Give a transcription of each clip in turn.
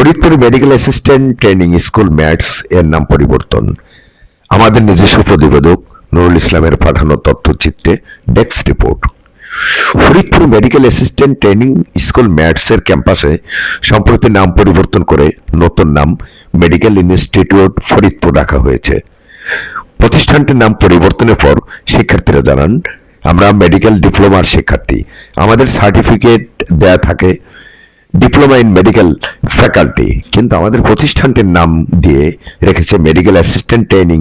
Faridpur medical assistant training school MATS এর নাম পরিবর্তন। আমাদের নিজস্ব প্রতিবেদক নুরুল ইসলামের পাঠানো তথ্যচিত্রে desk report. Faridpur medical assistant training school MATS এর ক্যাম্পাসে সম্প্রতি নাম পরিবর্তন করে নতুন নাম মেডিকেল ইনস্টিটিউট ফরিদপুর রাখা হয়েছে। প্রতিষ্ঠানটির নাম পরিবর্তনের পর শিক্ষার্থীরা জানান, আমরা মেডিকেল ডিপ্লোমার শিক্ষার্থী, আমাদের সার্টিফিকেট দেয়া থাকে ডিপ্লোমা ইন মেডিকেল ফ্যাকাল্টি, কিন্তু আমাদের প্রতিষ্ঠানটির নাম দিয়ে রেখেছে medical assistant training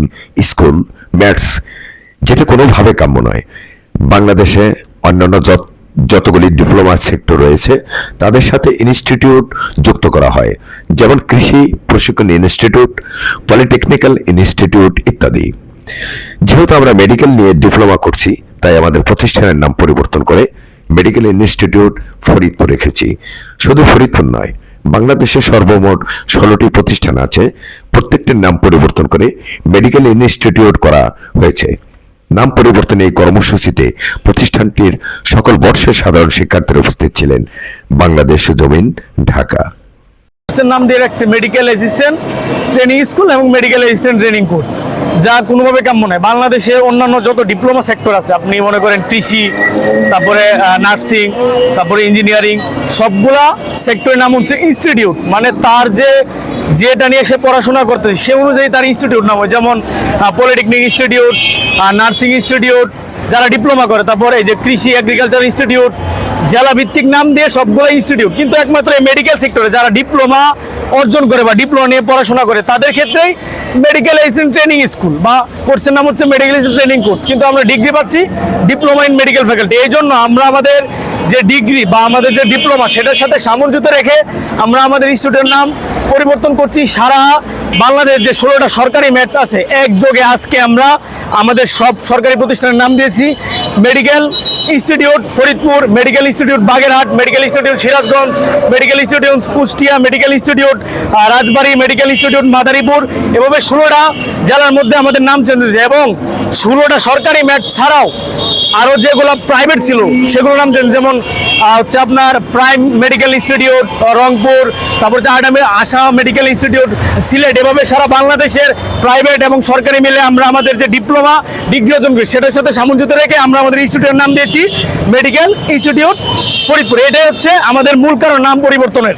school mats, যেটা কোনোভাবে কাম্য নয়। বাংলাদেশে অন্যান্য যতগুলি ডিপ্লোমা সেক্টর রয়েছে তাদের সাথে ইনস্টিটিউট যুক্ত করা হয়, যেমন কৃষি প্রশিক্ষণ ইনস্টিটিউট, পলিটেকনিক্যাল ইনস্টিটিউট ইত্যাদি। যেহেতু আমরা মেডিকেল নিয়ে ডিপ্লোমা করছি, তাই আমাদের প্রতিষ্ঠানের নাম পরিবর্তন করে মেডিকেল ইনস্টিটিউট ফরিদপুর রেখেছি। শুধু ফরিদপুর নয়, বাংলাদেশে সর্বমোট 16টি প্রতিষ্ঠান আছে, প্রত্যেকটির নাম পরিবর্তন করে মেডিকেল ইনস্টিটিউট করা হয়েছে। নাম পরিবর্তনে এই কর্মসূচিতে প্রতিষ্ঠানটির সকল বর্ষের সাধারণ শিক্ষার্থীরা উপস্থিত ছিলেন। বাংলাদেশ জমিন, ঢাকা। নাম দিয়ে রাখছে মেডিকেল অ্যাসিস্ট্যান্ট ট্রেনিং স্কুল এবং মেডিকেল অ্যাসিস্ট্যান্ট ট্রেনিং কোর্স, যা কোনোভাবে কাম্য নয়। বাংলাদেশে অন্যান্য যত ডিপ্লোমা সেক্টর আছে, আপনি মনে করেন কৃষি, তারপরে নার্সিং, তারপরে ইঞ্জিনিয়ারিং, সবগুলা সেক্টরের নাম হচ্ছে ইনস্টিটিউট। মানে তার যেটা নিয়ে সে পড়াশোনা করতেছে সে অনুযায়ী তার ইনস্টিটিউট নাম হয়। যেমন পলিটেকনিক ইনস্টিটিউট, নার্সিং ইনস্টিটিউট যারা ডিপ্লোমা করে, তারপরে এই যে কৃষি এগ্রিকালচার ইনস্টিটিউট, জেলা ভিত্তিক নাম দিয়ে সবগুলো ইনস্টিটিউট। কিন্তু একমাত্র এই মেডিকেল সেক্টরে যারা ডিপ্লোমা অর্জন করে বা ডিপ্লোমা নিয়ে পড়াশোনা করে তাদের ক্ষেত্রেই মেডিকেল অ্যাসিস্ট্যান্ট ট্রেনিং স্কুল বা কোর্সের নাম হচ্ছে মেডিকেল অ্যাসিস্ট্যান্ট ট্রেনিং কোর্স, কিন্তু আমরা ডিগ্রি পাচ্ছি ডিপ্লোমা ইন মেডিকেল ফ্যাকাল্টি। এই জন্য আমরা আমাদের যে ডিগ্রি বা আমাদের যে ডিপ্লোমা সেটার সাথে সামঞ্জস্য রেখে আমরা আমাদের ইনস্টিটিউটের নাম পরিবর্তন করছি। সারা বাংলাদেশ যে 16টা সরকারি ম্যাটস আছে, একযোগে আজকে আমরা আমাদের সব সরকারি প্রতিষ্ঠানের নাম দিয়েছি medical institute Faridpur, medical institute Bagerhat, medical institute Sirajganj, medical institute Kushtia, medical institute Rajbari, medical institute Madaripur. এভাবে 16টা জেলার মধ্যে আমাদের নাম চেঞ্জ হয়েছে এবং 16টা সরকারি ম্যাটস ছাড়াও আরও যেগুলো প্রাইভেট ছিল সেগুলোর নাম চেঞ্জ, যেমন হচ্ছে আপনার প্রাইম মেডিকেল ইনস্টিটিউট রংপুর, তারপর হচ্ছে আশা মেডিকেল ইনস্টিটিউট সিলেট। এভাবে সারা বাংলাদেশের প্রাইভেট এবং সরকারি মিলে আমরা আমাদের যে ডিপ্লোমা ডিগ্রি অর্জন করি সেটার সাথে সামঞ্জস্য রেখে আমরা আমাদের ইনস্টিটিউটের নাম দিয়েছি মেডিকেল ইনস্টিটিউট ফরিদপুর। এটাই হচ্ছে আমাদের মূল কারণ নাম পরিবর্তনের।